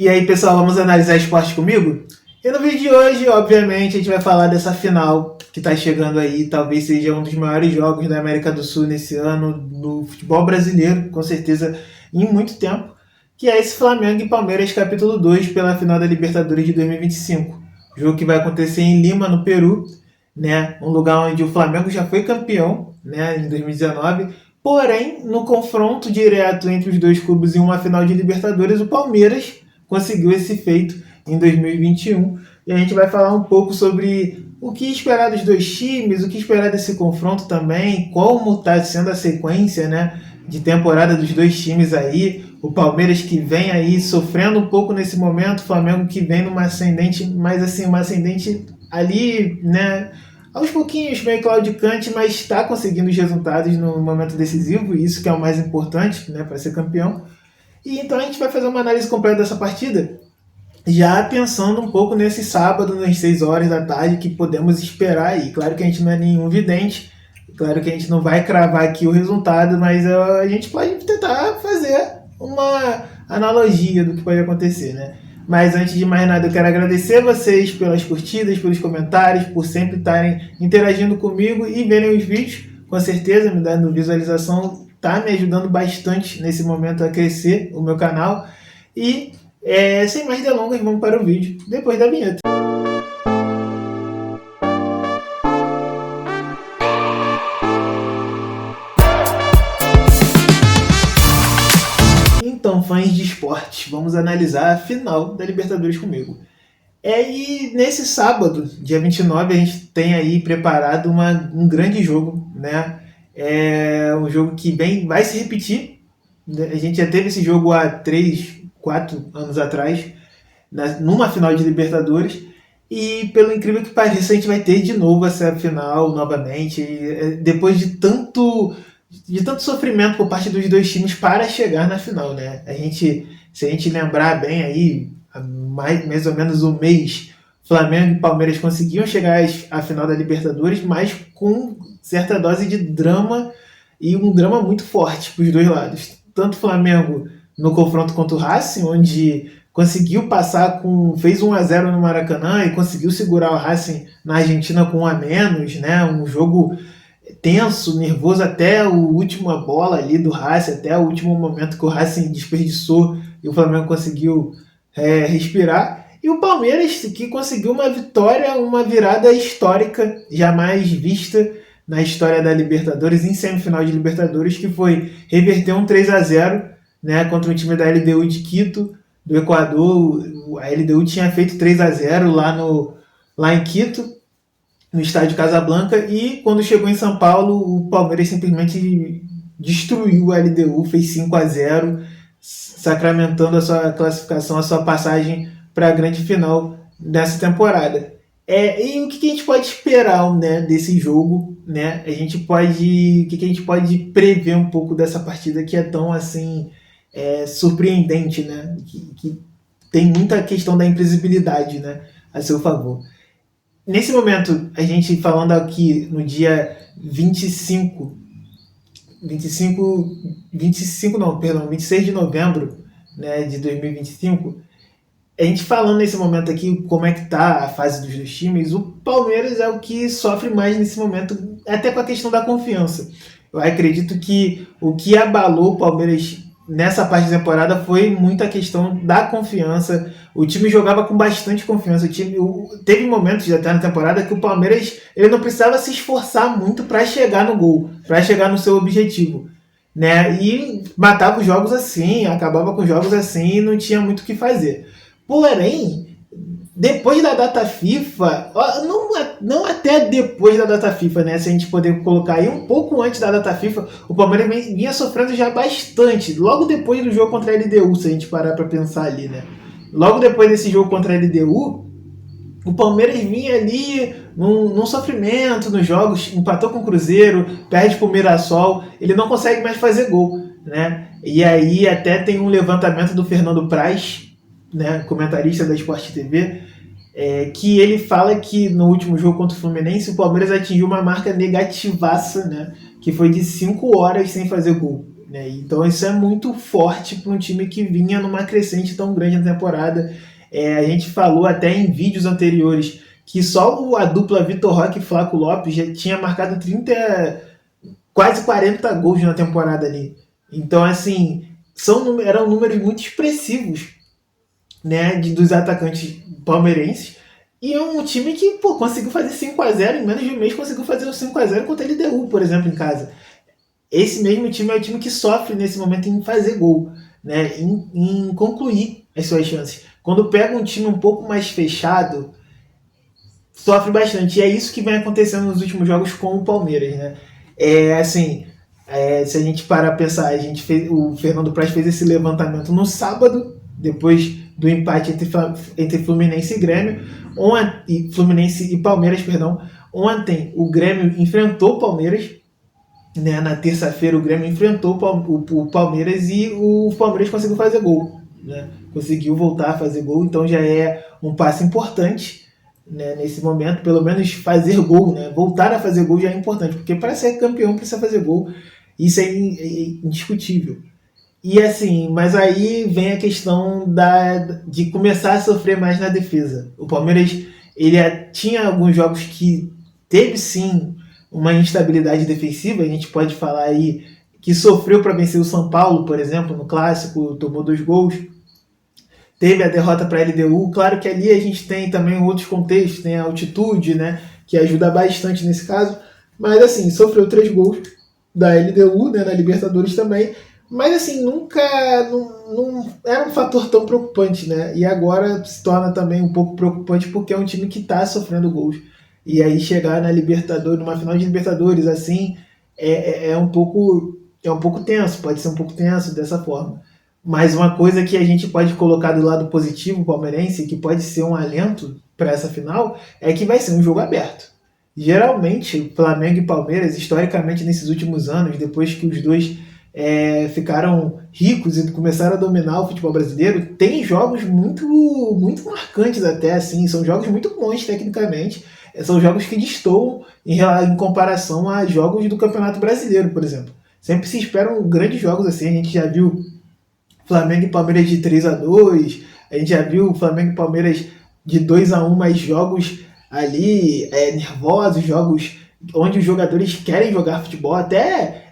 E aí, pessoal, vamos analisar esporte comigo? E no vídeo de hoje, obviamente, a gente vai falar dessa final que está chegando aí. Talvez seja um dos maiores jogos da América do Sul nesse ano, no futebol brasileiro, com certeza, em muito tempo. Que é esse Flamengo e Palmeiras, capítulo 2, pela final da Libertadores de 2025. Jogo que vai acontecer em Lima, no Peru, né? Um lugar onde o Flamengo já foi campeão, né? Em 2019. Porém, no confronto direto entre os dois clubes em uma final de Libertadores, o Palmeiras conseguiu esse feito em 2021. E a gente vai falar um pouco sobre o que esperar dos dois times, o que esperar desse confronto também, como está sendo a sequência, né, de temporada dos dois times aí. O Palmeiras que vem aí sofrendo um pouco nesse momento, o Flamengo que vem numa ascendente, mas assim, uma ascendente ali, né, aos pouquinhos, meio claudicante, mas está conseguindo os resultados no momento decisivo, e isso que é o mais importante, né, para ser campeão. E então a gente vai fazer uma análise completa dessa partida, já pensando um pouco nesse sábado, nas 6 horas da tarde, que podemos esperar aí. Claro que a gente não é nenhum vidente, claro que a gente não vai cravar aqui o resultado, mas a gente pode tentar fazer uma analogia do que pode acontecer, né? Mas antes de mais nada, eu quero agradecer vocês pelas curtidas, pelos comentários, por sempre estarem interagindo comigo e verem os vídeos. Com certeza, me dando visualização, tá me ajudando bastante nesse momento a crescer o meu canal. E sem mais delongas, vamos para o vídeo depois da vinheta. Então, fãs de esportes, vamos analisar a final da Libertadores comigo. E nesse sábado, dia 29, a gente tem aí preparado um grande jogo, né? É um jogo que vai se repetir. A gente já teve esse jogo há 3, 4 anos atrás, numa final de Libertadores. E pelo incrível que pareça, a gente vai ter de novo essa final novamente, depois de tanto sofrimento por parte dos dois times para chegar na final, né? Se a gente lembrar bem aí, há mais ou menos um mês, Flamengo e Palmeiras conseguiam chegar à final da Libertadores, mas com certa dose de drama, e um drama muito forte para os dois lados. Tanto o Flamengo no confronto contra o Racing, onde conseguiu passar fez 1-0 no Maracanã e conseguiu segurar o Racing na Argentina com 1 a menos, né? Um jogo tenso, nervoso até a última bola ali do Racing, até o último momento que o Racing desperdiçou e o Flamengo conseguiu respirar. E o Palmeiras que conseguiu uma vitória, uma virada histórica, jamais vista na história da Libertadores, em semifinal de Libertadores, que foi reverter um 3-0, né, contra o time da LDU de Quito, do Equador. A LDU tinha feito 3-0 lá em Quito, no estádio Casablanca, e quando chegou em São Paulo, o Palmeiras simplesmente destruiu a LDU, fez 5-0, sacramentando a sua classificação, a sua passagem para a grande final dessa temporada. E o que a gente pode esperar, né, desse jogo, né? O que a gente pode prever um pouco dessa partida que é tão assim surpreendente, né? Que tem muita questão da imprevisibilidade, né, a seu favor. Nesse momento, a gente falando aqui no dia 26 de novembro, né, de 2025, a gente falando nesse momento aqui como é que tá a fase dos dois times, o Palmeiras é o que sofre mais nesse momento, até com a questão da confiança. Eu acredito que o que abalou o Palmeiras nessa parte da temporada foi muita questão da confiança. O time jogava com bastante confiança. Teve momentos até na temporada que o Palmeiras ele não precisava se esforçar muito para chegar no gol, para chegar no seu objetivo, né? E matava os jogos assim, acabava com os jogos assim e não tinha muito o que fazer. Porém, depois da data FIFA, não até depois da data FIFA, né? Se a gente poder colocar aí um pouco antes da data FIFA, o Palmeiras vinha sofrendo já bastante. Logo depois do jogo contra a LDU, se a gente parar para pensar ali, né? Logo depois desse jogo contra a LDU, o Palmeiras vinha ali num sofrimento nos jogos, empatou com o Cruzeiro, perde para o Mirassol, ele não consegue mais fazer gol, né? E aí até tem um levantamento do Fernando Praz, né, comentarista da Sport TV, que ele fala que no último jogo contra o Fluminense o Palmeiras atingiu uma marca negativaça, né, que foi de 5 horas sem fazer gol. né? Então isso é muito forte para um time que vinha numa crescente tão grande na temporada. A gente falou até em vídeos anteriores que só a dupla Vitor Roque e Flaco Lopes já tinha marcado 30, quase 40 gols na temporada ali. Então, assim, eram números muito expressivos, né, dos atacantes palmeirenses. E é um time que conseguiu fazer 5-0 em menos de um mês, conseguiu fazer o 5-0 contra a LDU, por exemplo, em casa. Esse mesmo time é o time que sofre nesse momento em fazer gol, né, em concluir as suas chances. Quando pega um time um pouco mais fechado, sofre bastante. E é isso que vem acontecendo nos últimos jogos com o Palmeiras, né? Assim, se a gente parar a pensar, o Fernando Praz fez esse levantamento no sábado, depois do empate entre Fluminense e Grêmio, Fluminense e Palmeiras, perdão. Ontem o Grêmio enfrentou o Palmeiras, né? Na terça-feira o Grêmio enfrentou o Palmeiras e o Palmeiras conseguiu fazer gol, né? Conseguiu voltar a fazer gol, então já é um passo importante, né, nesse momento, pelo menos fazer gol, né? Voltar a fazer gol já é importante, porque para ser campeão precisa fazer gol, isso é indiscutível. E assim, mas aí vem a questão de começar a sofrer mais na defesa. O Palmeiras, ele tinha alguns jogos que teve sim uma instabilidade defensiva, a gente pode falar aí que sofreu para vencer o São Paulo, por exemplo, no Clássico, tomou 2 gols. Teve a derrota para a LDU, claro que ali a gente tem também outros contextos, tem a altitude, né, que ajuda bastante nesse caso, mas assim, sofreu 3 gols da LDU, né, na Libertadores também, mas assim, nunca não era um fator tão preocupante, né, e agora se torna também um pouco preocupante porque é um time que está sofrendo gols, e aí chegar na Libertadores, numa final de Libertadores assim, é um pouco tenso, pode ser um pouco tenso dessa forma. Mas uma coisa que a gente pode colocar do lado positivo palmeirense, que pode ser um alento para essa final, é que vai ser um jogo aberto. Geralmente, Flamengo e Palmeiras, historicamente nesses últimos anos, depois que os dois ficaram ricos e começaram a dominar o futebol brasileiro, tem jogos muito, muito marcantes até, assim, são jogos muito bons tecnicamente, são jogos que destoam em comparação a jogos do Campeonato Brasileiro, por exemplo. Sempre se esperam grandes jogos assim, a gente já viu Flamengo e Palmeiras de 3-2, a gente já viu Flamengo e Palmeiras de 2-1, mas jogos ali nervosos, jogos onde os jogadores querem jogar futebol, até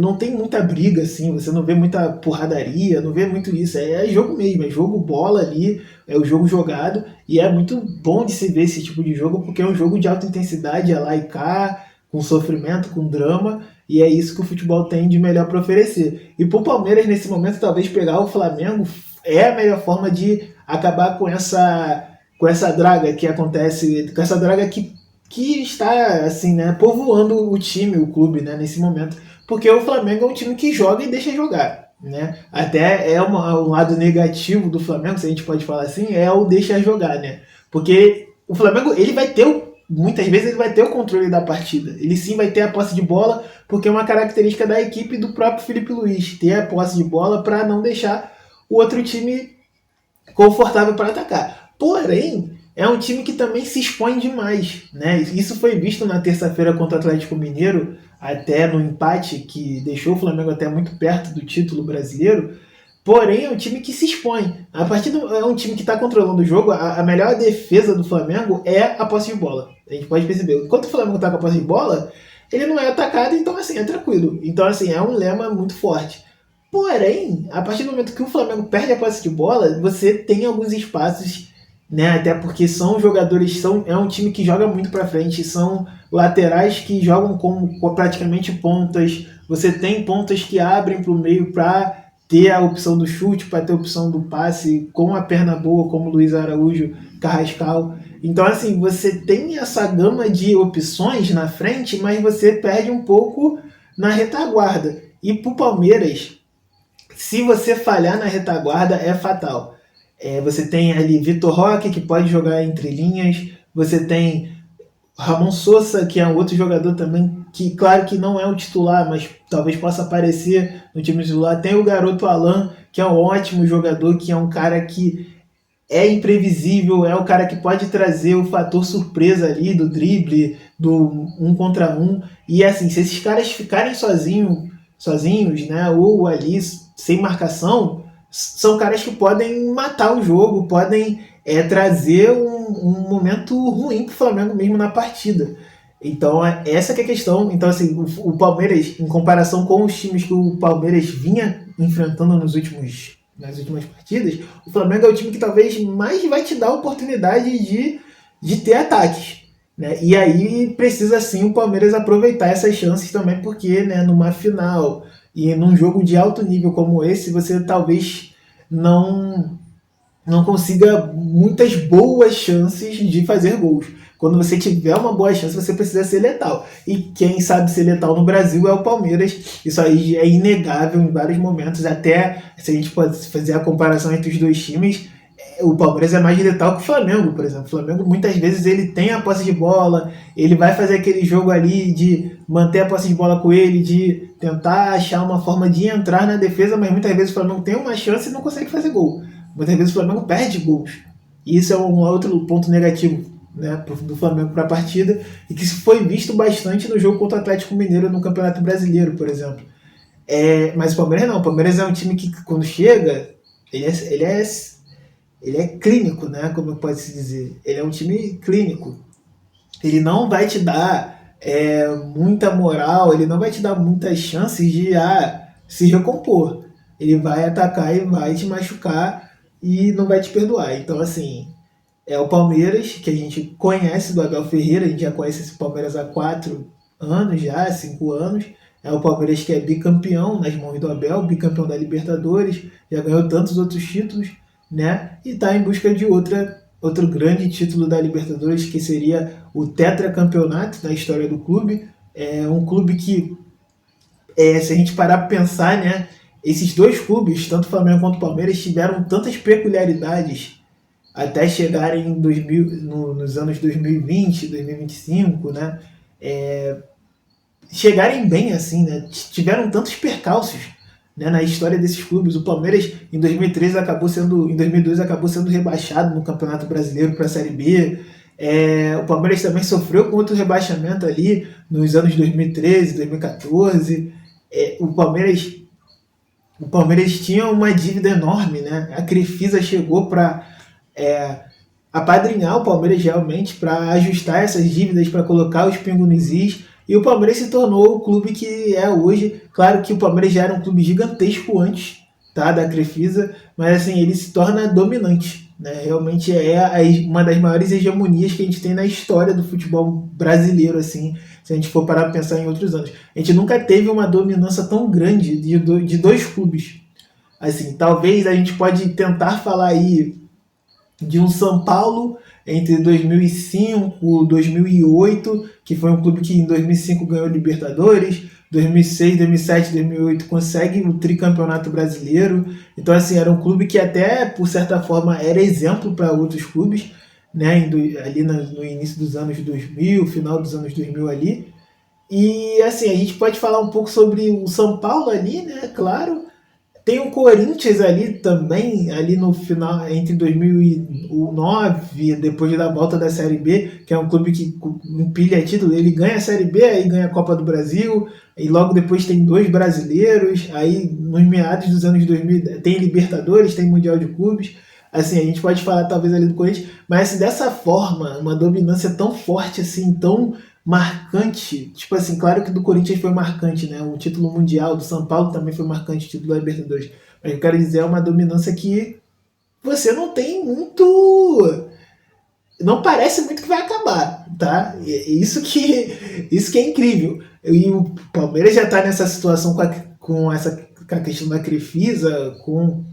não tem muita briga, assim, você não vê muita porradaria, não vê muito isso, é jogo mesmo, é jogo bola ali, é o jogo jogado, e é muito bom de se ver esse tipo de jogo, porque é um jogo de alta intensidade, é lá e cá, com sofrimento, com drama, e é isso que o futebol tem de melhor para oferecer. E para o Palmeiras, nesse momento, talvez pegar o Flamengo é a melhor forma de acabar com essa draga que acontece, com essa draga que está assim, né, povoando o time, o clube, né, nesse momento. Porque o Flamengo é um time que joga e deixa jogar. Né? Até um lado negativo do Flamengo, se a gente pode falar assim, é o deixa jogar. Né? Porque o Flamengo ele vai ter muitas vezes ele vai ter o controle da partida. Ele sim vai ter a posse de bola, porque é uma característica da equipe do próprio Felipe Luiz, ter a posse de bola para não deixar o outro time confortável para atacar. Porém, é um time que também se expõe demais. Né? Isso foi visto na terça-feira contra o Atlético Mineiro, até no empate, que deixou o Flamengo até muito perto do título brasileiro. Porém, é um time que se expõe. É um time que está controlando o jogo. A melhor defesa do Flamengo é a posse de bola. A gente pode perceber. Enquanto o Flamengo está com a posse de bola, ele não é atacado, então assim, é tranquilo. Então assim, é um lema muito forte. Porém, a partir do momento que o Flamengo perde a posse de bola, você tem alguns espaços, né? Até porque são jogadores, é um time que joga muito para frente, são laterais que jogam como praticamente pontas. Você tem pontas que abrem para o meio para ter a opção do chute, para ter a opção do passe com a perna boa, como Luiz Araújo, Carrascal. Então, assim, você tem essa gama de opções na frente, mas você perde um pouco na retaguarda. E para o Palmeiras, se você falhar na retaguarda, é fatal. Você tem ali Vitor Roque, que pode jogar entre linhas. Você tem Ramon Sousa, que é um outro jogador também, que claro que não é o titular, mas talvez possa aparecer no time titular. Tem o garoto Alan, que é um ótimo jogador, que é um cara que é imprevisível, é o cara que pode trazer o fator surpresa ali do drible, do 1 contra 1. E assim, se esses caras ficarem sozinhos, né, ou ali sem marcação, são caras que podem matar o jogo, podem trazer um momento ruim para o Flamengo mesmo na partida. Então, essa que é a questão. Então, assim, o Palmeiras, em comparação com os times que o Palmeiras vinha enfrentando nas últimas partidas, o Flamengo é o time que talvez mais vai te dar a oportunidade de ter ataques. Né? E aí precisa sim o Palmeiras aproveitar essas chances também, porque né, numa final e num jogo de alto nível como esse, você talvez não não consiga muitas boas chances de fazer gols. Quando você tiver uma boa chance, você precisa ser letal. E quem sabe ser letal no Brasil é o Palmeiras. Isso aí é inegável em vários momentos. Até se a gente pode fazer a comparação entre os dois times, o Palmeiras é mais letal que o Flamengo, por exemplo. O Flamengo muitas vezes ele tem a posse de bola, ele vai fazer aquele jogo ali de manter a posse de bola com ele, de tentar achar uma forma de entrar na defesa, mas muitas vezes o Flamengo tem uma chance e não consegue fazer gol. Muitas vezes o Flamengo perde gols. E isso é um outro ponto negativo, né, do Flamengo para a partida, e que foi visto bastante no jogo contra o Atlético Mineiro no Campeonato Brasileiro, por exemplo. Mas o Palmeiras não. O Palmeiras é um time que, quando chega, ele é clínico, né, como pode se dizer. Ele é um time clínico. Ele não vai te dar muita moral, ele não vai te dar muitas chances de se recompor. Ele vai atacar e vai te machucar e não vai te perdoar. Então, assim, é o Palmeiras, que a gente conhece do Abel Ferreira, a gente já conhece esse Palmeiras há 4 anos, já, 5 anos. É o Palmeiras que é bicampeão nas mãos do Abel, bicampeão da Libertadores, já ganhou tantos outros títulos, né? E está em busca de outro grande título da Libertadores, que seria o tetracampeonato na história do clube. É um clube que, se a gente parar para pensar, né, esses dois clubes, tanto o Flamengo quanto o Palmeiras, tiveram tantas peculiaridades até chegarem nos anos 2020, 2025, né? Chegarem bem assim, né? Tiveram tantos percalços, né, na história desses clubes. O Palmeiras em 2002 acabou sendo rebaixado no Campeonato Brasileiro para a Série B. O Palmeiras também sofreu com outro rebaixamento ali nos anos 2013, 2014. O Palmeiras tinha uma dívida enorme, né? A Crefisa chegou para apadrinhar o Palmeiras realmente, para ajustar essas dívidas, para colocar os pingos nos is. E o Palmeiras se tornou o clube que é hoje. Claro que o Palmeiras já era um clube gigantesco antes, tá, da Crefisa, mas assim, ele se torna dominante. Né? Realmente uma das maiores hegemonias que a gente tem na história do futebol brasileiro, assim, se a gente for parar para pensar em outros anos. A gente nunca teve uma dominância tão grande de dois clubes. Assim, talvez a gente pode tentar falar aí de um São Paulo entre 2005 e 2008, que foi um clube que em 2005 ganhou Libertadores, 2006, 2007, 2008 consegue o tricampeonato brasileiro. Então, assim, era um clube que até, por certa forma, era exemplo para outros clubes, né, ali no início dos anos 2000, final dos anos 2000 ali. E, assim, a gente pode falar um pouco sobre o São Paulo ali, né, claro. Tem o Corinthians ali também, ali no final, entre 2009, depois da volta da Série B, que é um clube que empilha título. Ele ganha a Série B, aí ganha a Copa do Brasil, e logo depois tem 2 brasileiros, aí nos meados dos anos 2000 tem Libertadores, tem Mundial de Clubes. Assim, a gente pode falar talvez ali do Corinthians, mas assim, dessa forma, uma dominância tão forte, assim, tão marcante, tipo assim, claro que do Corinthians foi marcante, né? O título mundial, do São Paulo também foi marcante, o título da Libertadores. Mas eu quero dizer, é uma dominância que você não tem muito. Não parece muito que vai acabar, tá? Isso que é incrível. E o Palmeiras já tá nessa situação com a questão da Crefisa, com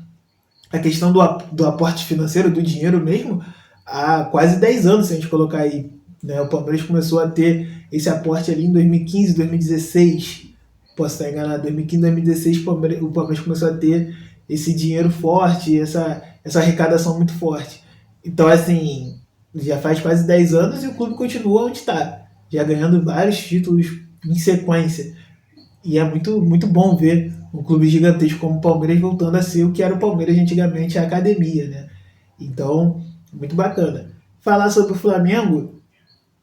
a questão do aporte financeiro, do dinheiro mesmo, há quase 10 anos, se a gente colocar aí. Né? O Palmeiras começou a ter esse aporte ali em 2015, 2016. Posso estar enganado, 2015, 2016 o Palmeiras começou a ter esse dinheiro forte, essa arrecadação muito forte. Então, assim, já faz quase 10 anos e o clube continua onde está, já ganhando vários títulos em sequência. E é muito, muito bom ver um clube gigantesco como o Palmeiras voltando a ser o que era o Palmeiras antigamente, a academia, né? Então, muito bacana. Falar sobre o Flamengo,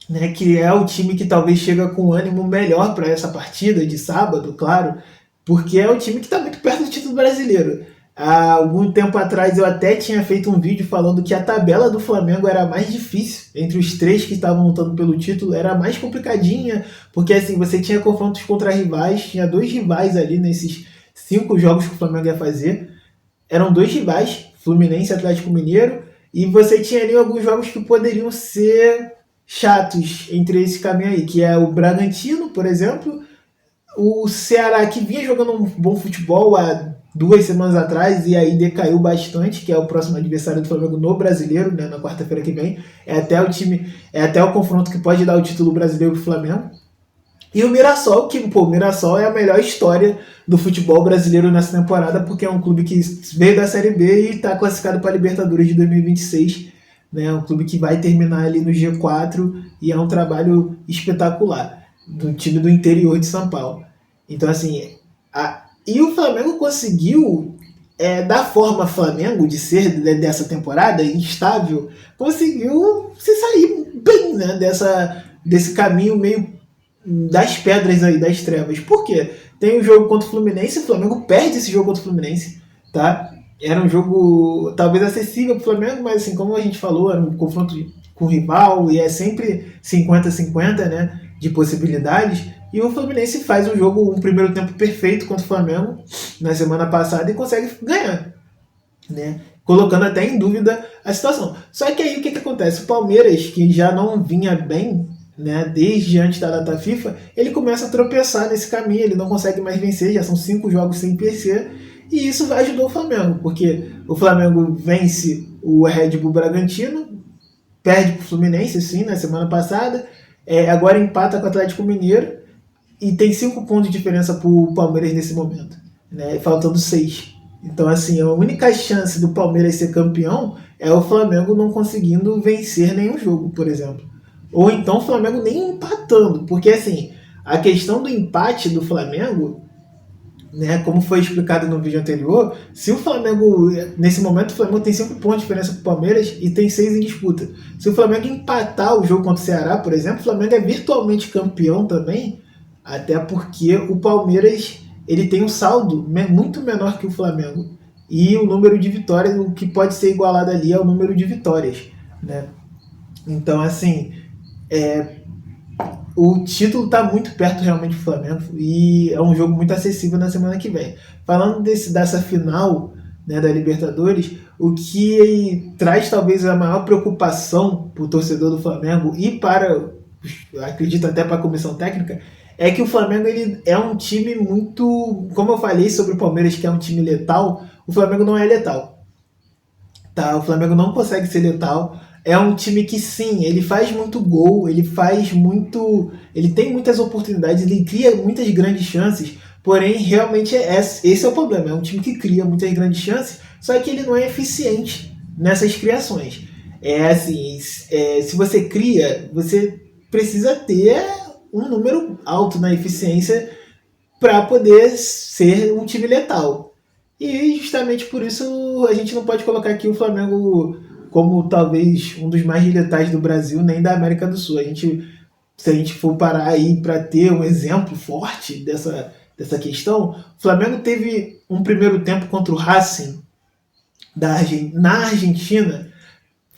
né, que é o time que talvez chega com ânimo melhor para essa partida de sábado, claro. porque é um time que está muito perto do título brasileiro. Há algum tempo atrás eu até tinha feito um vídeo falando que a tabela do Flamengo era mais difícil, entre os três que estavam lutando pelo título, era mais complicadinha, porque assim, você tinha confrontos contra rivais, tinha 2 rivais ali nesses 5 jogos que o Flamengo ia fazer, eram 2 rivais, Fluminense e Atlético Mineiro, e você tinha ali alguns jogos que poderiam ser chatos entre esse caminho aí, que é o Bragantino, por exemplo, o Ceará, que vinha jogando um bom futebol há 2 semanas atrás e aí decaiu bastante, que é o próximo adversário do Flamengo no Brasileiro, né, na quarta-feira que vem. É até o confronto que pode dar o título brasileiro pro Flamengo. E o Mirassol, que o Mirassol é a melhor história do futebol brasileiro nessa temporada, porque é um clube que veio da Série B e está classificado para a Libertadores de 2026. Né, um clube que vai terminar ali no G4 e é um trabalho espetacular do time do interior de São Paulo. Então, assim, e o Flamengo conseguiu, da forma Flamengo de ser dessa temporada, instável, conseguiu se sair bem, né, desse caminho meio das pedras aí, das trevas. Por quê? Tem o jogo contra o Fluminense, o Flamengo perde esse jogo contra o Fluminense, tá? Era um jogo talvez acessível para o Flamengo, mas assim, como a gente falou, era um confronto com o rival e é sempre 50-50, né, de possibilidades. E o Fluminense faz um primeiro tempo perfeito contra o Flamengo na semana passada e consegue ganhar, né? Colocando até em dúvida a situação. Só que aí o que acontece? O Palmeiras, que já não vinha bem, né, desde antes da data FIFA, ele começa a tropeçar nesse caminho, ele não consegue mais vencer, já são 5 jogos sem vencer, e isso ajudou o Flamengo, porque o Flamengo vence o Red Bull Bragantino, perde para o Fluminense, sim, na semana passada, agora empata com o Atlético Mineiro, e tem 5 pontos de diferença para o Palmeiras nesse momento, né, faltando 6. Então, assim, a única chance do Palmeiras ser campeão é o Flamengo não conseguindo vencer nenhum jogo, por exemplo. Ou então o Flamengo nem empatando, porque, assim, a questão do empate do Flamengo, né, como foi explicado no vídeo anterior, se o Flamengo, nesse momento, o Flamengo tem 5 pontos de diferença para o Palmeiras e tem 6 em disputa. Se o Flamengo empatar o jogo contra o Ceará, por exemplo, o Flamengo é virtualmente campeão também, até porque o Palmeiras ele tem um saldo muito menor que o Flamengo. E o número de vitórias, o que pode ser igualado ali é o número de vitórias, né? Então, assim, o título está muito perto realmente do Flamengo e é um jogo muito acessível na semana que vem. Falando dessa final, né, da Libertadores, o que traz talvez a maior preocupação para o torcedor do Flamengo e acredito até para a comissão técnica, é que o Flamengo ele é um time muito, como eu falei sobre o Palmeiras, que é um time letal, o Flamengo não é letal. Tá? O Flamengo não consegue ser letal. É um time que sim, ele faz muito gol, ele tem muitas oportunidades, ele cria muitas grandes chances, porém realmente esse é o problema, é um time que cria muitas grandes chances, só que ele não é eficiente nessas criações. Se você cria, você precisa ter um número alto na eficiência para poder ser um time letal. E justamente por isso a gente não pode colocar aqui o Flamengo como talvez um dos mais letais do Brasil, nem da América do Sul. Se a gente for parar aí para ter um exemplo forte dessa questão, o Flamengo teve um primeiro tempo contra o Racing na Argentina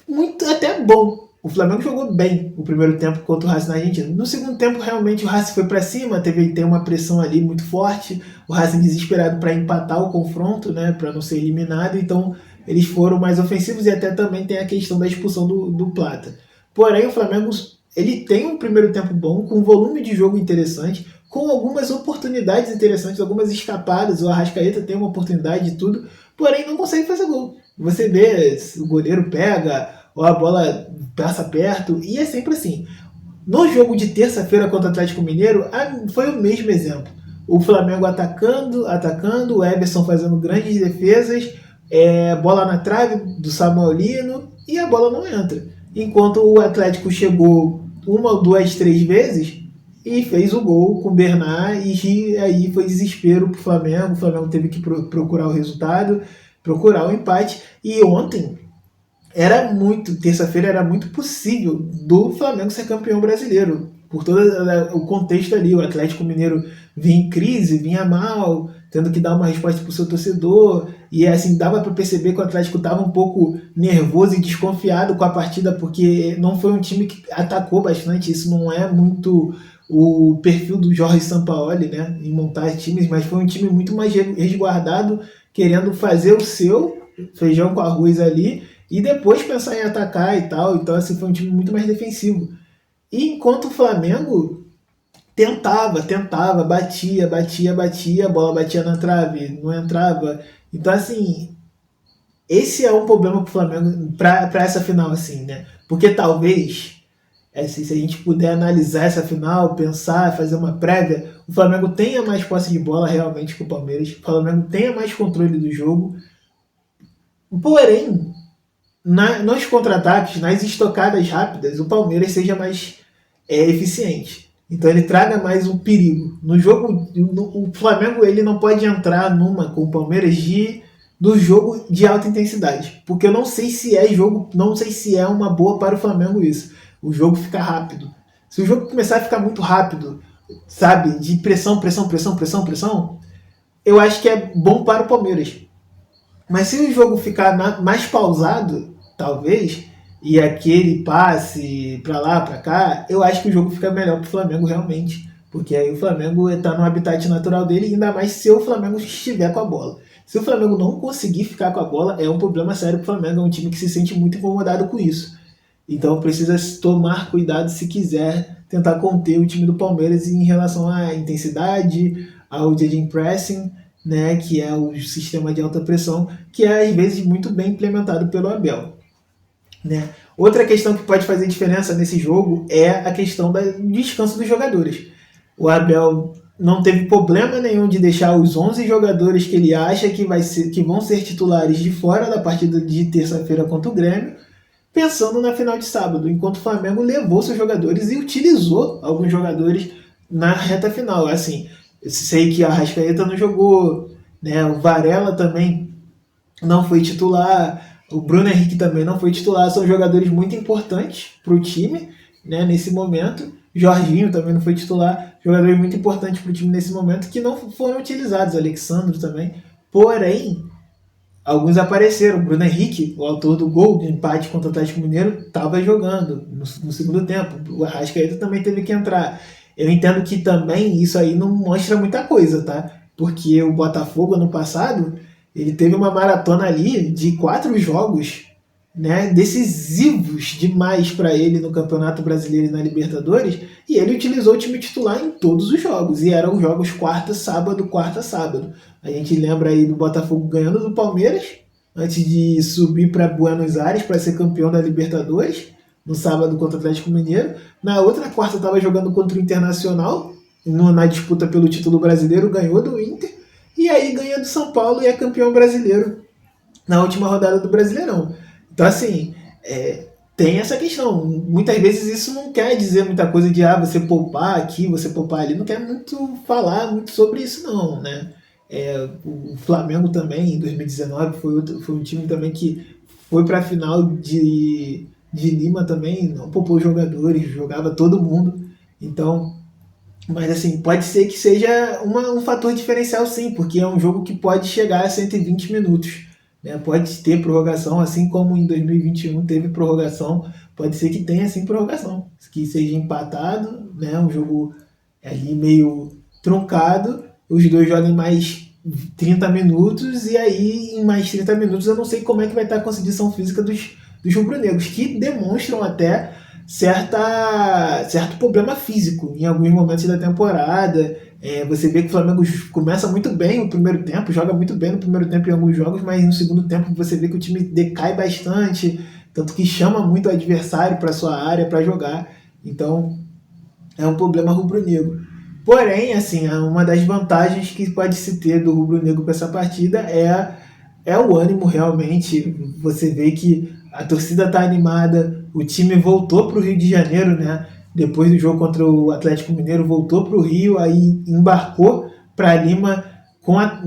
muito até bom. O Flamengo jogou bem o primeiro tempo contra o Racing na Argentina. No segundo tempo, realmente, o Racing foi para cima, tem uma pressão ali muito forte, o Racing desesperado para empatar o confronto, né, para não ser eliminado, então eles foram mais ofensivos e até também tem a questão da expulsão do Plata. Porém, o Flamengo ele tem um primeiro tempo bom, com um volume de jogo interessante, com algumas oportunidades interessantes, algumas escapadas, o Arrascaeta tem uma oportunidade de tudo, porém não consegue fazer gol. Você vê, o goleiro pega, ou a bola passa perto, e é sempre assim. No jogo de terça-feira contra o Atlético Mineiro, foi o mesmo exemplo. O Flamengo atacando, o Everson fazendo grandes defesas, bola na trave do Samuelino, e a bola não entra. Enquanto o Atlético chegou 1, 2, 3 vezes e fez o gol com o Bernard, e aí foi desespero pro Flamengo. O Flamengo teve que procurar o resultado, procurar o empate, e ontem terça-feira era muito possível do Flamengo ser campeão brasileiro, por todo o contexto ali. O Atlético Mineiro vinha em crise, vinha mal, tendo que dar uma resposta pro seu torcedor, e assim, dava para perceber que o Atlético estava um pouco nervoso e desconfiado com a partida, porque não foi um time que atacou bastante, isso não é muito o perfil do Jorge Sampaoli, né, em montar times, mas foi um time muito mais resguardado, querendo fazer o seu feijão com arroz ali, e depois pensar em atacar e tal, então assim, foi um time muito mais defensivo. E enquanto o Flamengo tentava, batia, a bola batia na trave, não entrava. Então, assim, esse é um problema pro Flamengo para essa final, assim, né? Porque talvez, assim, se a gente puder analisar essa final, pensar, fazer uma prévia, o Flamengo tenha mais posse de bola realmente que o Palmeiras, o Flamengo tenha mais controle do jogo, porém, nos contra-ataques, nas estocadas rápidas, o Palmeiras seja mais eficiente. Então ele traga mais um perigo. No jogo, o Flamengo ele não pode entrar numa com o Palmeiras do jogo de alta intensidade, porque eu não sei se é jogo, não sei se é uma boa para o Flamengo isso. O jogo fica rápido. Se o jogo começar a ficar muito rápido, sabe, de pressão, eu acho que é bom para o Palmeiras. Mas se o jogo ficar mais pausado, talvez, e aquele passe pra lá, pra cá, eu acho que o jogo fica melhor pro Flamengo realmente. Porque aí o Flamengo tá no habitat natural dele, ainda mais se o Flamengo estiver com a bola. Se o Flamengo não conseguir ficar com a bola, é um problema sério pro Flamengo, é um time que se sente muito incomodado com isso. Então precisa tomar cuidado se quiser tentar conter o time do Palmeiras em relação à intensidade, ao pressing, né, que é o sistema de alta pressão, que é às vezes muito bem implementado pelo Abel. Né? Outra questão que pode fazer diferença nesse jogo é a questão do descanso dos jogadores. O Abel não teve problema nenhum de deixar os 11 jogadores que ele acha que vão ser titulares de fora da partida de terça-feira contra o Grêmio, pensando na final de sábado, enquanto o Flamengo levou seus jogadores e utilizou alguns jogadores na reta final. Assim, eu sei que a Arrascaeta não jogou, né? O Varela também não foi titular, o Bruno Henrique também não foi titular, são jogadores muito importantes para o time, né, nesse momento. Jorginho também não foi titular, jogadores muito importantes para o time nesse momento que não foram utilizados, Alexandre também. Porém, alguns apareceram. Bruno Henrique, o autor do gol de empate contra o Atlético Mineiro, estava jogando no segundo tempo. O Arrascaeta também teve que entrar. Eu entendo que também isso aí não mostra muita coisa, tá? Porque o Botafogo, ano passado, ele teve uma maratona ali de 4 jogos, né, decisivos demais para ele no Campeonato Brasileiro e na Libertadores, e ele utilizou o time titular em todos os jogos, e eram jogos quarta, sábado. A gente lembra aí do Botafogo ganhando do Palmeiras, antes de subir para Buenos Aires para ser campeão da Libertadores, no sábado contra o Atlético Mineiro. Na outra quarta estava jogando contra o Internacional, na disputa pelo título brasileiro, ganhou do Inter, e aí ganha do São Paulo e é campeão brasileiro na última rodada do Brasileirão. Então, assim, tem essa questão. Muitas vezes isso não quer dizer muita coisa de você poupar aqui, você poupar ali. Não quer muito falar muito sobre isso, não, né? O Flamengo também, em 2019, foi um time também que foi para a final de Lima também, não poupou jogadores, jogava todo mundo. Então, mas assim, pode ser que seja um fator diferencial sim, porque é um jogo que pode chegar a 120 minutos. Né? Pode ter prorrogação, assim como em 2021 teve prorrogação, pode ser que tenha sim prorrogação, que seja empatado, né? Um jogo ali meio truncado, os dois joguem mais 30 minutos, e aí em mais 30 minutos eu não sei como é que vai estar a condição física dos rubro-negros, que demonstram até certo problema físico em alguns momentos da temporada. Você vê que o Flamengo começa muito bem no primeiro tempo, joga muito bem no primeiro tempo em alguns jogos, mas no segundo tempo você vê que o time decai bastante, tanto que chama muito o adversário para sua área para jogar. Então é um problema rubro-negro. Porém, assim, uma das vantagens que pode se ter do rubro-negro para essa partida é o ânimo realmente. Você vê que a torcida está animada, o time voltou para o Rio de Janeiro, né? Depois do jogo contra o Atlético Mineiro, voltou para o Rio, aí embarcou para Lima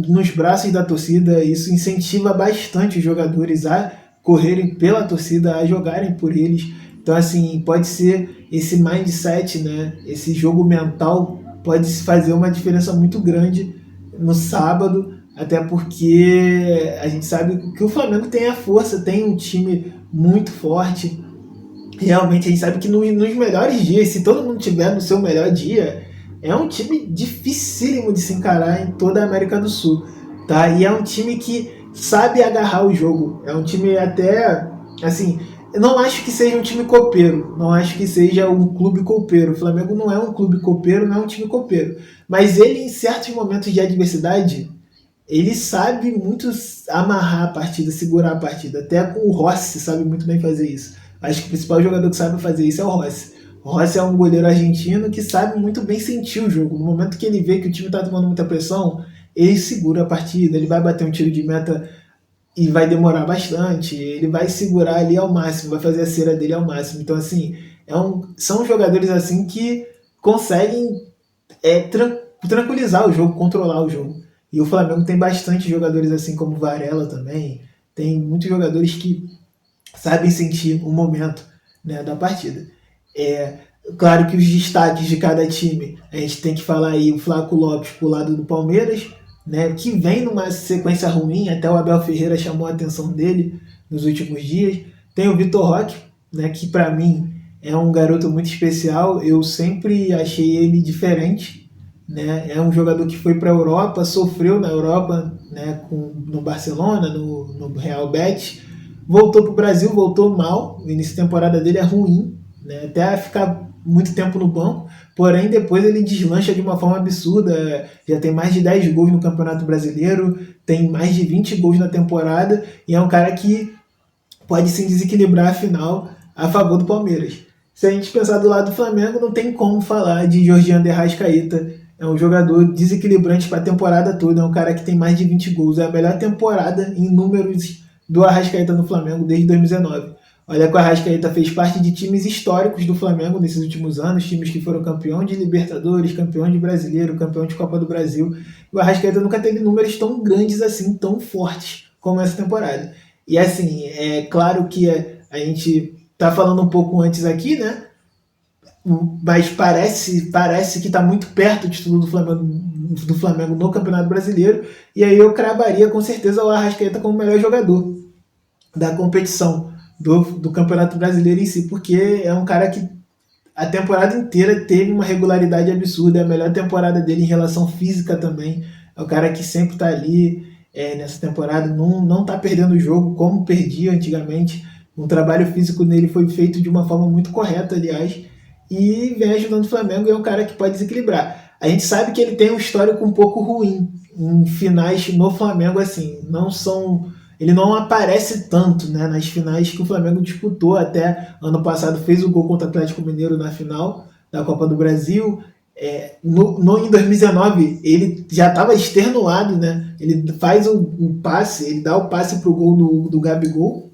nos braços da torcida. Isso incentiva bastante os jogadores a correrem pela torcida, a jogarem por eles. Então, assim, pode ser esse mindset, né? Esse jogo mental pode fazer uma diferença muito grande no sábado, até porque a gente sabe que o Flamengo tem a força, tem um time muito forte. Realmente a gente sabe que nos melhores dias, se todo mundo tiver no seu melhor dia, é um time dificílimo de se encarar em toda a América do Sul, tá? E é um time que sabe agarrar o jogo. É um time até, assim, eu não acho que seja um time copeiro, não acho que seja um clube copeiro. O Flamengo não é um clube copeiro, não é um time copeiro. Mas ele, em certos momentos de adversidade, ele sabe muito amarrar a partida, segurar a partida. Até com o Rossi sabe muito bem fazer isso. Acho que o principal jogador que sabe fazer isso é o Rossi. O Rossi é um goleiro argentino que sabe muito bem sentir o jogo. No momento que ele vê que o time está tomando muita pressão, ele segura a partida, ele vai bater um tiro de meta e vai demorar bastante, ele vai segurar ali ao máximo, vai fazer a cera dele ao máximo. Então, assim, são jogadores assim que conseguem tranquilizar o jogo, controlar o jogo. E o Flamengo tem bastante jogadores assim como Varela também. Tem muitos jogadores que sabem sentir o momento, né, da partida. É claro que os destaques de cada time, a gente tem que falar aí o Flaco Lopes pro lado do Palmeiras, né, que vem numa sequência ruim, até o Abel Ferreira chamou a atenção dele nos últimos dias. Tem o Vitor Roque, né, que para mim é um garoto muito especial. Eu sempre achei ele diferente, né? É um jogador que foi para a Europa, sofreu na Europa, né, no Barcelona, no Real Betis, voltou para o Brasil, voltou mal, o início da temporada dele é ruim, né, até ficar muito tempo no banco, porém depois ele deslancha de uma forma absurda, já tem mais de 10 gols no Campeonato Brasileiro, tem mais de 20 gols na temporada, e é um cara que pode sim desequilibrar a final a favor do Palmeiras. Se a gente pensar do lado do Flamengo, não tem como falar de Georgiano de Arrascaeta. É um jogador desequilibrante para a temporada toda, é um cara que tem mais de 20 gols. É a melhor temporada em números do Arrascaeta no Flamengo desde 2019. Olha que o Arrascaeta fez parte de times históricos do Flamengo nesses últimos anos, times que foram campeão de Libertadores, campeão de Brasileiro, campeão de Copa do Brasil. O Arrascaeta nunca teve números tão grandes assim, tão fortes como essa temporada. E assim, é claro que a gente tá falando um pouco antes aqui, né? Mas parece que está muito perto de tudo do Flamengo no Campeonato Brasileiro. E aí eu cravaria com certeza o Arrascaeta como o melhor jogador da competição do Campeonato Brasileiro em si, porque é um cara que a temporada inteira teve uma regularidade absurda, é a melhor temporada dele em relação física também. É o cara que sempre está ali nessa temporada, não está perdendo o jogo como perdia antigamente. O trabalho físico nele foi feito de uma forma muito correta, aliás, e vem ajudando o Flamengo e é um cara que pode desequilibrar. A gente sabe que ele tem um histórico um pouco ruim em finais no Flamengo, assim, ele não aparece tanto, né, nas finais que o Flamengo disputou. Até ano passado fez o gol contra o Atlético Mineiro na final da Copa do Brasil. Em 2019 ele já estava extenuado, né? Ele faz um passe, ele dá o passe para o gol do Gabigol,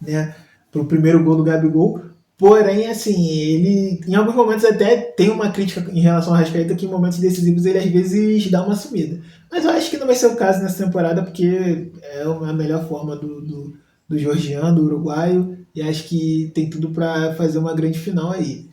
né? Para o primeiro gol do Gabigol. Porém, assim, ele em alguns momentos até tem uma crítica em relação ao Arrascaeta, que em momentos decisivos ele às vezes dá uma sumida. Mas eu acho que não vai ser o caso nessa temporada, porque é a melhor forma do Georgiano, do uruguaio, e acho que tem tudo para fazer uma grande final aí.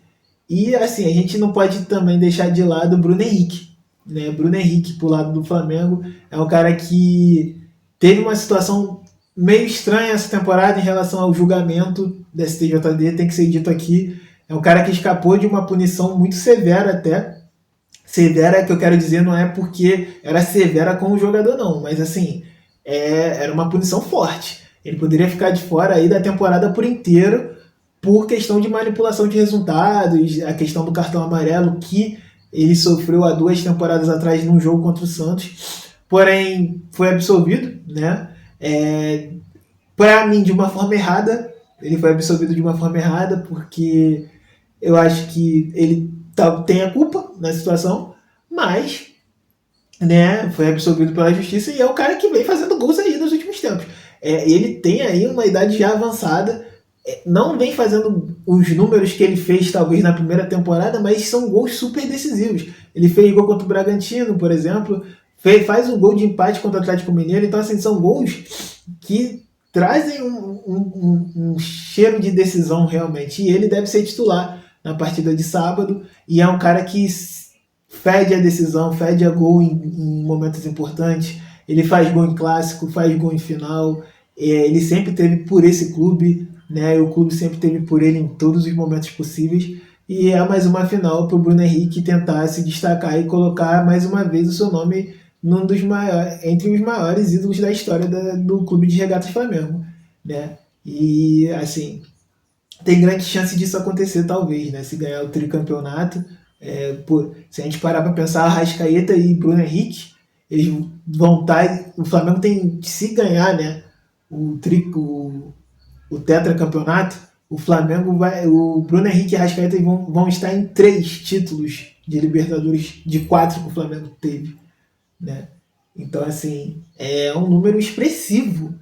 E assim, a gente não pode também deixar de lado o Bruno Henrique, né? Bruno Henrique pro lado do Flamengo é um cara que teve uma situação meio estranha essa temporada em relação ao julgamento da STJD, tem que ser dito aqui. É um cara que escapou de uma punição muito severa até. Severa, que eu quero dizer, não é porque era severa com o jogador, não, mas assim, era uma punição forte. Ele poderia ficar de fora aí da temporada por inteiro por questão de manipulação de resultados, a questão do cartão amarelo que ele sofreu há 2 temporadas atrás num jogo contra o Santos. Porém, foi absolvido, né? Para mim, de uma forma errada. Ele foi absolvido de uma forma errada, porque eu acho que ele tem a culpa na situação, mas, né, foi absolvido pela justiça e é o cara que vem fazendo gols aí nos últimos tempos. Ele tem aí uma idade já avançada, não vem fazendo os números que ele fez talvez na primeira temporada, mas são gols super decisivos. Ele fez gol contra o Bragantino, por exemplo, faz um gol de empate contra o Atlético Mineiro. Então, assim, são gols que trazem um cheiro de decisão realmente. E ele deve ser titular na partida de sábado. E é um cara que fede a decisão, fede a gol em momentos importantes. Ele faz gol em clássico, faz gol em final. Ele sempre teve por esse clube, né? E o clube sempre teve por ele em todos os momentos possíveis. E é mais uma final para o Bruno Henrique tentar se destacar e colocar mais uma vez o seu nome num dos maiores, entre os maiores ídolos da história do Clube de Regatas Flamengo, né? E assim, tem grande chance disso acontecer, talvez, né? Se ganhar o tricampeonato. Se a gente parar para pensar, Arrascaeta e Bruno Henrique, eles vão estar. O Flamengo tem, se ganhar, né? O tetracampeonato, o Flamengo vai. O Bruno Henrique e Arrascaeta vão estar em 3 títulos de Libertadores de 4 que o Flamengo teve, né? Então, assim, é um número expressivo.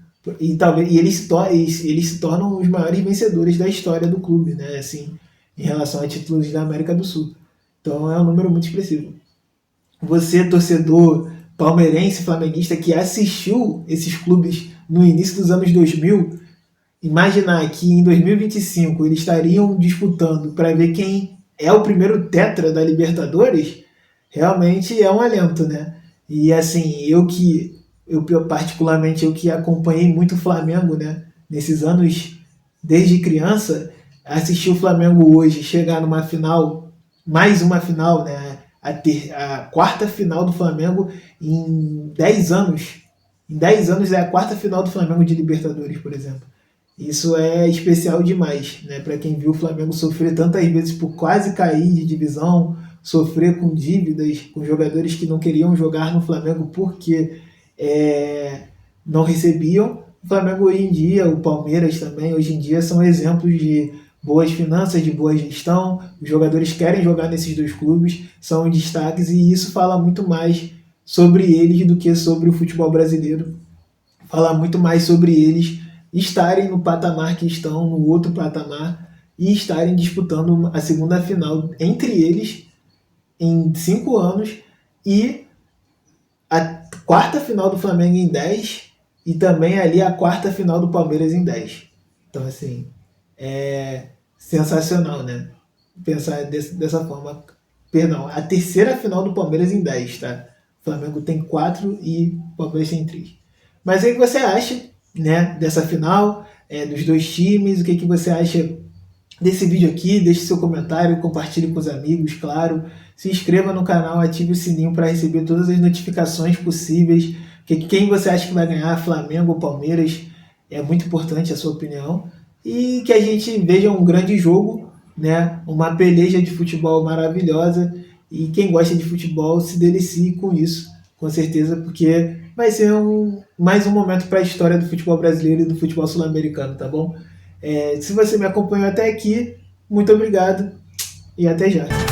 E eles se tornam os maiores vencedores da história do clube, né? Assim, em relação a títulos da América do Sul. Então é um número muito expressivo. Você, torcedor palmeirense, flamenguista, que assistiu esses clubes no início dos anos 2000, imaginar que em 2025 eles estariam disputando para ver quem é o primeiro tetra da Libertadores, realmente é um alento, né? E assim, eu particularmente, eu que acompanhei muito o Flamengo, né? Nesses anos, desde criança, assistir o Flamengo hoje chegar numa final, mais uma final, né? A quarta final do Flamengo em 10 anos. Em 10 anos é a quarta final do Flamengo de Libertadores, por exemplo. Isso é especial demais, né? Para quem viu o Flamengo sofrer tantas vezes por quase cair de divisão, sofrer com dívidas, com jogadores que não queriam jogar no Flamengo porque não recebiam. O Flamengo hoje em dia, o Palmeiras também, hoje em dia são exemplos de boas finanças, de boa gestão. Os jogadores querem jogar nesses 2 clubes, são destaques e isso fala muito mais sobre eles do que sobre o futebol brasileiro. Fala muito mais sobre eles estarem no patamar que estão, no outro patamar, e estarem disputando a segunda final entre eles em 5 anos e a quarta final do Flamengo em 10 e também ali a quarta final do Palmeiras em 10. Então, assim, é sensacional, né? Pensar dessa forma. Perdão, a terceira final do Palmeiras em 10, tá? O Flamengo tem 4 e o Palmeiras tem 3. Mas o que você acha, né, dessa final, dos 2 times? O que você acha desse vídeo aqui? Deixe seu comentário, compartilhe com os amigos, claro. Se inscreva no canal, ative o sininho para receber todas as notificações possíveis. Quem você acha que vai ganhar, Flamengo ou Palmeiras? É muito importante a sua opinião. E que a gente veja um grande jogo, né? Uma peleja de futebol maravilhosa. E quem gosta de futebol se delicie com isso, com certeza, porque vai ser mais um momento para a história do futebol brasileiro e do futebol sul-americano, tá bom? Se você me acompanhou até aqui, muito obrigado e até já.